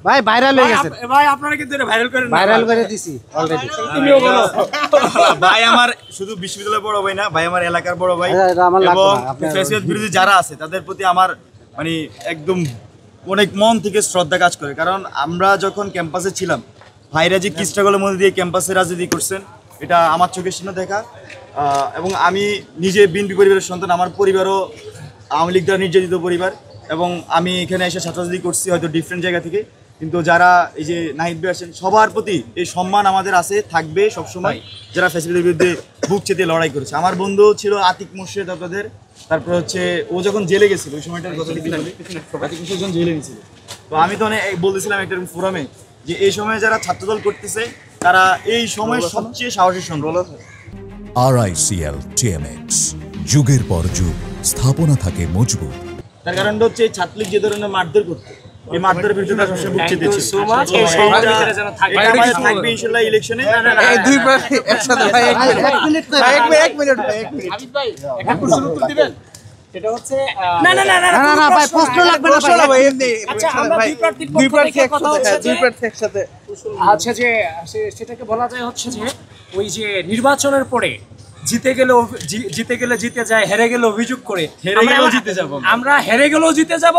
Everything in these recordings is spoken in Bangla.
ভাই ভাইরাল হয়ে গেছে ভাই আপনারা কিন্তু এটা ভাইরাল করেন ভাইরাল করে দিছি অলরেডি তুমিও বলো ভাই আমার শুধু বিশ্ববিদ্যালয়ের বড় ভাই না, ভাই আমার এলাকার বড় ভাই এবং ফ্যাসিবাদ বিরোধী যারা আছে তাদের প্রতি আমার মানে একদম অনেক মন থেকে শ্রদ্ধা কাজ করে। কারণ আমরা যখন ক্যাম্পাসে ছিলাম, ভাইরা যে কি স্ট্রাগলের মধ্যে দিয়ে ক্যাম্পাসে রাজনীতি করছেন এটা আমার চোখের সামনে দেখা। এবং আমি নিজে বিএনপি পরিবারের সন্তান, আমার পরিবারও আওয়ামী লীগ দ্বারা নির্যাতিত পরিবার, এবং আমি এখানে এসে ছাত্ররাজনীতি করছি হয়তো ডিফারেন্ট জায়গা থেকে, কিন্তু যারা এই যে নাহিদ ভাই আছেন সবার প্রতি এই সম্মান আমাদের আছে, থাকবে সবসময়, যারা ফ্যাসিলিটির বিরুদ্ধে বুক চেতে লড়াই করেছে। আমার বন্ধু ছিল আতিক মোর্শেদ আপনাদের, তারপর হচ্ছে ও যখন জেলে গেছিল ওই সময়টার কথা আতিক মোর্শেদ যখন জেলে গেছিল, তো আমি তো অনেক বলতেছিলাম একটা ফোরামে যে এই সময় যারা ছাত্রদল করতেছে তারা এই সময় সবচেয়ে সাহসী সংগ্রহ। RICL TMX, যুগের পর যুগ স্থাপনা থাকে মজবুত। তার কারণটা হচ্ছে ছাত্রলীগ যে ধরনের মারধর করতে, এই মারধরের বিরুদ্ধে তারা সবসময় বুক চেতেছে। থাকবে ইনশাআল্লাহ ইলেকশনে। এই দুই প্রার্থী একসাথে ভাই এক মিনিট ভাই একটা প্রশ্ন উত্তর দিবেন। এটা হচ্ছে না ভাই প্রশ্ন লাগবে না ভাই এমনি। আচ্ছা আমরা দুই প্রার্থী একসাথে আচ্ছা যে সেটাকে বলা যায় হচ্ছে যে ওই যে নির্বাচনের পরে জিতে গেলে জিতে যায়, হেরে গেলে অভিযোগ করে আমরা হেরে গেলেও জিতে যাব,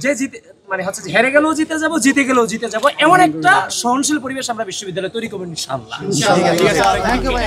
যে জিতে মানে হচ্ছে যে হেরে গেলেও জিতে যাব, জিতে গেলেও জিতে যাব, এমন একটা সহনশীল পরিবেশ আমরা বিশ্ববিদ্যালয়ে তৈরি করব ইনশাআল্লাহ। থ্যাংক ইউ ভাই।